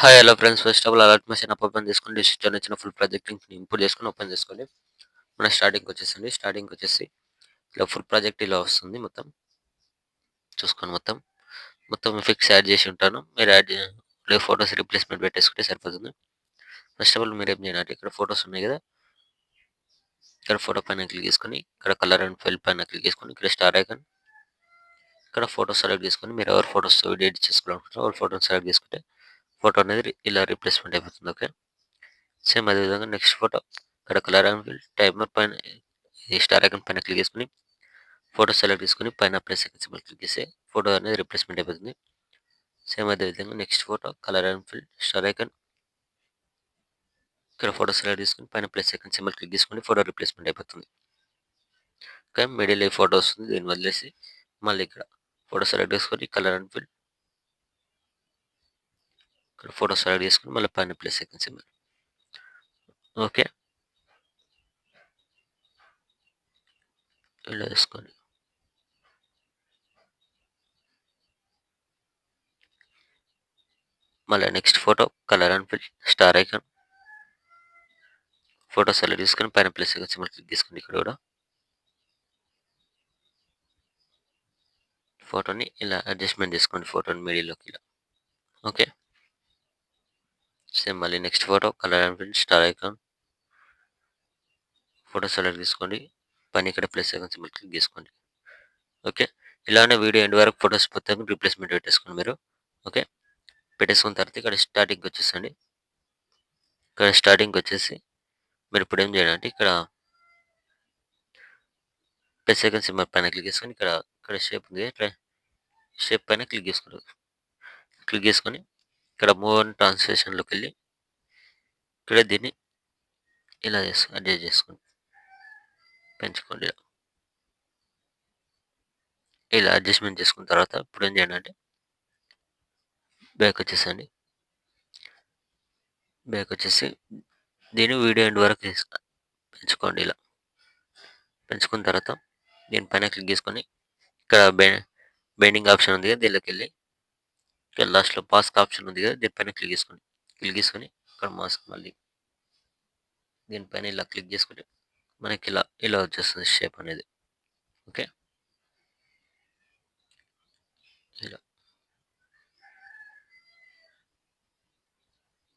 Hi hello friends. First of all alert machine open చేసుకోండి. District ఇచ్చిన full project లింక్‌ని import చేసుకొని open చేసుకోండి. మన స్టార్టింగ్‌కొచ్చేసండి. స్టార్టింగ్‌కొచ్చేసి ఇలా ఫుల్ ప్రాజెక్ట్ ఇలా వస్తుంది మొత్తం. చూసుకోండి మొత్తం. మొత్తం ఎఫెక్ట్స్ యాడ్ చేసి ఉంటాను. మీరు యాడ్ ఫోటోస్ రీప్లేస్‌మెంట్ పెట్టేసుకుంటే సరిపోతుంది. ఫస్ట్ ఆఫ్ ఆల్ మీరేం చేయాలంటే ఇక్కడ ఫోటోస్ ఉన్నాయి కదా! ఇక్కడ ఫోటో పైన క్లిక్ చేసుకొని, ఇక్కడ కలర్ అండ్ ఫిల్ పైన క్లిక్ చేసుకొని, ఇక్కడ స్టార్ ఐకాన్, ఇక్కడ ఫోటో సెలెక్ట్ చేసుకొని మీరు ఎవరి ఫోటోస్ వీడియో ఎడిట్ చేసుకోవాలనుకుంటారో వాళ్ళ ఫోటోని సెలెక్ట్ చేసుకుంటే ఫోటో అనేది ఇలా రీప్లేస్‌మెంట్ అయిపోతుంది. ఓకే. సేమ్ అదే విధంగా నెక్స్ట్ ఫోటో ఇక్కడ కలర్ అండ్ ఫిల్ టైమర్ పైన ఈ స్టార్ ఐకాన్ పైన క్లిక్ చేసుకొని ఫోటో సెలెక్ట్ చేసుకొని పైన ప్లస్ ఐకాన్ సింబల్ క్లిక్ చేస్తే ఫోటో అనేది రీప్లేస్‌మెంట్ అయిపోతుంది. సేమ్ అదే విధంగా next photo colour and fill star icon, ఇక్కడ ఫోటో సెలెక్ట్ చేసుకొని పైన ప్లస్ ఐకాన్ సింబల్ క్లిక్ చేసుకోండి ఫోటో రీప్లేస్‌మెంట్ అయిపోతుంది. ఓకే. మిడిల్ ఈ ఫోటో వస్తుంది. దీన్ని వదిలేసి మళ్ళీ ఇక్కడ ఫోటో సెలెక్ట్ చేసుకొని కలర్ అండ్ ఫిల్ ఇక్కడ ఫోటో సెలెక్ట్ చేసుకొని మళ్ళీ పైన ప్లస్ ఐకాన్ సింబల్. ఓకే. ఇలా వేసుకోండి. మళ్ళీ next photo colour and fill star icon, photo select చేసుకొని పైన ప్లస్ ఐకాన్ సింబల్ క్లిక్ చేసుకోండి. ఇక్కడ కూడా ఫోటోని ఇలా అడ్జస్ట్‌మెంట్ చేసుకోండి ఫోటోని మిడిల్‌లోకి ఇలా. ఓకే. సేమ్ మళ్ళీ next photo colour and fill star icon, photo select చేసుకోండి. పైన ఇక్కడ ప్లస్ ఐకాన్ సింబల్ క్లిక్ చేసుకోండి. ఓకే. ఇలానే వీడియో ఎండ్ వరకు ఫోటోస్ మొత్తం రీప్లేస్‌మెంట్ పెట్టేసుకోండి మీరు. ఓకే. పెట్టేసుకున్న తర్వాత ఇక్కడ స్టార్టింగ్‌కొచ్చేసండి. ఇక్కడ స్టార్టింగ్‌కొచ్చేసి మీరు ఇప్పుడేం చేయాలంటే ఇక్కడ ప్లస్ ఐకాన్ సింబల్ పైన క్లిక్ చేసుకొని ఇక్కడ షేప్ ఉంది. ఇట్లా షేప్ పైన క్లిక్ చేసుకోండి. క్లిక్ చేసుకొని ఇక్కడ మూవ్ ఆన్ ట్రాన్స్‌లేషన్‌లోకెళ్ళి ఇక్కడ దీన్ని ఇలా అడ్జస్ట్ చేసుకోండి. పెంచుకోండి ఇలా. ఇలా అడ్జస్ట్‌మెంట్ చేసుకున్న తర్వాత ఇప్పుడేం చేయండి అంటే బ్యాకొచ్చేసండి. బ్యాకొచ్చేసి దీన్ని వీడియో ఎండ్ వరకు పెంచుకోండి ఇలా. పెంచుకున్న తర్వాత దీనిపైన క్లిక్ చేసుకొని ఇక్కడ బెండింగ్ ఆప్షన్ ఉంది కదా! దీనిలోకెళ్ళి ఇక్కడ లాస్ట్‌లో మాస్క్ ఆప్షన్ ఉంది కదా! దీనిపైన క్లిక్ చేసుకోండి. క్లిక్ చేసుకొని ఇక్కడ మాస్క్ మళ్ళీ దీనిపైన ఇలా క్లిక్ చేసుకుంటే మనకిలా వచ్చేస్తుంది షేప్ అనేది. ఓకే. ఇలా.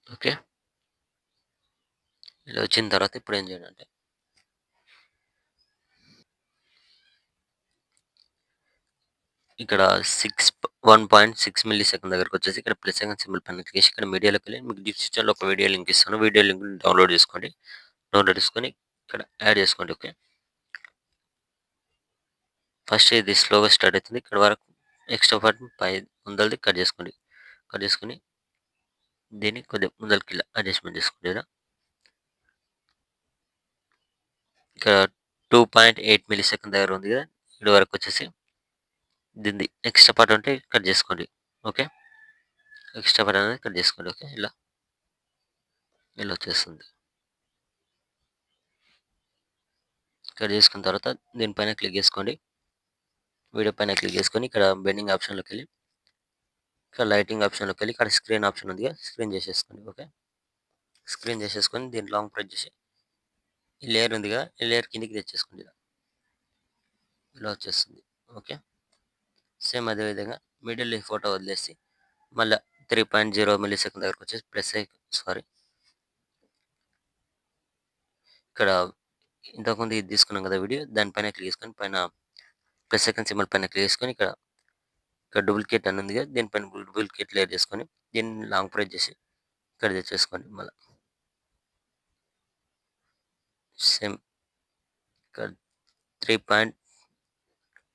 ఓకే. ఇలా వచ్చిన తర్వాత ఇప్పుడేం చేయాలంటే ఇక్కడ 1.6 మిల్లీ సెకండ్ దగ్గరకొచ్చేసి ఇక్కడ ప్లస్ ఐకాన్ సింబల్ పైన క్లిక్ చేసి ఇక్కడ మీడియాలోకెళ్ళి మీకు డిస్క్రిప్షన్‌లో ఒక వీడియో లింక్ ఇస్తాను. వీడియో లింక్‌ని డౌన్‌లోడ్ చేసుకోండి. డౌన్‌లోడ్ చేసుకొని ఇక్కడ యాడ్ చేసుకోండి. ఓకే. ఫస్ట్ ఇది స్లోగా స్టార్ట్ అయితుంది. ఇక్కడ వరకు ఎక్స్ట్రా పార్ట్ ముందలది కట్ చేసుకోండి. కట్ చేసుకొని దీన్ని కొద్దిగా ముందలకి ఇలా అడ్జస్ట్‌మెంట్ చేసుకోండి ఇలా. ఇక్కడ 2.8 మిల్లీ సెకండ్ దగ్గర ఉంది కదా! ఇక్కడి వరకొచ్చేసి దీనిది ఎక్స్ట్రా పార్ట్ ఉంటే కట్ చేసుకోండి. ఓకే. ఎక్స్ట్రా పార్ట్ అనేది కట్ చేసుకోండి. ఓకే. ఇలా వచ్చేస్తుంది. కట్ చేసుకున్న తర్వాత దీనిపైన క్లిక్ చేసుకోండి. వీడియో పైన క్లిక్ చేసుకొని ఇక్కడ బెండింగ్ ఆప్షన్‌లోకెళ్ళి ఇక్కడ లైటింగ్ ఆప్షన్‌లోకెళ్ళి ఇక్కడ స్క్రీన్ ఆప్షన్ ఉంది కదా! స్క్రీన్ చేసేసుకోండి. ఓకే. స్క్రీన్ చేసేసుకొని దీన్ని లాంగ్ ప్రెస్ చేసి ఈ లేయర్ ఉంది కదా! ఈ లేయర్ కిందకి తెచ్చేసుకోండి ఇలా. ఇలా వచ్చేస్తుంది. ఓకే. సేమ్ అదే విధంగా మిడిల్ ఈ ఫోటో వదిలేసి మళ్ళా 3.0 మిల్లీ సెకండ్ దగ్గరకొచ్చేసి సారీ ఇక్కడ ఇంతకుముందు ఇది తీసుకున్నాం కదా వీడియో దానిపైన క్లిక్ చేసుకొని పైన ప్లస్ సెకండ్ సింబల్ పైన క్లిక్ చేసుకొని ఇక్కడ డూప్లికేట్ అని ఉంది కదా! దీనిపైన డూప్లికేట్ లేయర్ చేసుకొని దీన్ని లాంగ్ ప్రెస్ చేసి ఇక్కడ తెచ్చేసుకోండి మళ్ళా. సేమ్ ఇక్కడ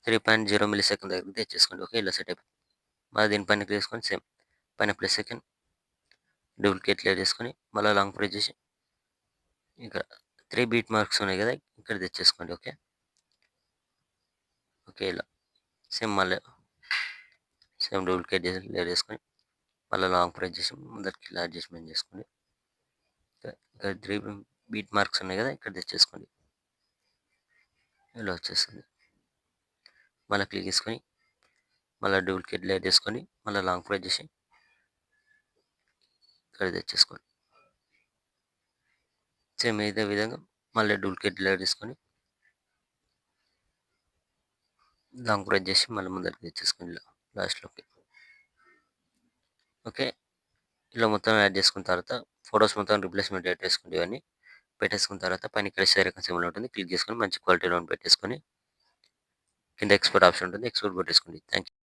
3.0 మిల్లీ సెకండ్ దగ్గరికి తెచ్చేసుకోండి. ఓకే. ఇలా సెట్ అయిపోతుంది. మళ్ళీ దీనిపైన క్లిక్ చేసుకొని సేమ్ పైన ప్లస్ సెకండ్ డూప్లికేట్ లేయర్ చేసుకొని మళ్ళా లాంగ్ ప్రెస్ చేసి ఇక్కడ 3 బీట్ మార్క్స్ ఉన్నాయి కదా! ఇక్కడ తెచ్చేసుకోండి. ఓకే. ఓకే. ఇలా సేమ్ డూప్లికేట్ చేసి లేయర్ చేసుకొని మళ్ళా లాంగ్ ప్రెస్ చేసి ముందరికి ఇలా అడ్జస్ట్‌మెంట్ చేసుకోండి. ఇక్కడ 3 బీట్ మార్క్స్ ఉన్నాయి కదా! ఇక్కడ తెచ్చేసుకోండి. ఇలా వచ్చేస్తుంది. మళ్ళా క్లిక్ చేసుకొని మళ్ళా డూప్లికేట్ లేయర్ చేసుకొని మళ్ళా లాంగ్ ప్రెస్ చేసి ఇక్కడ తెచ్చేసుకోండి. సేమ్ ఇదే విధంగా మళ్ళీ డూప్లికేట్ లేయర్ తీసుకొని లాంగ్ ప్రెస్ చేసి మళ్ళీ ముందరికి తెచ్చేసుకోండి ఇలా లాస్ట్లోకి. ఓకే, ఇలా మొత్తం యాడ్ చేసుకున్న తర్వాత ఫొటోస్ మొత్తం రిప్లేస్మెంట్ పెట్టేసుకోండి. ఇవన్నీ పెట్టేసుకున్న తర్వాత పైన ఇక్కడ షేర్ ఐకాన్ సింబల్ ఉంటుంది, క్లిక్ చేసుకొని మంచి క్వాలిటీలో పెట్టేసుకొని కింద ఎక్స్పోర్ట్ ఆప్షన్ ఉంటుంది, ఎక్స్పోర్ట్ కొట్టేసుకోండి. Thank you.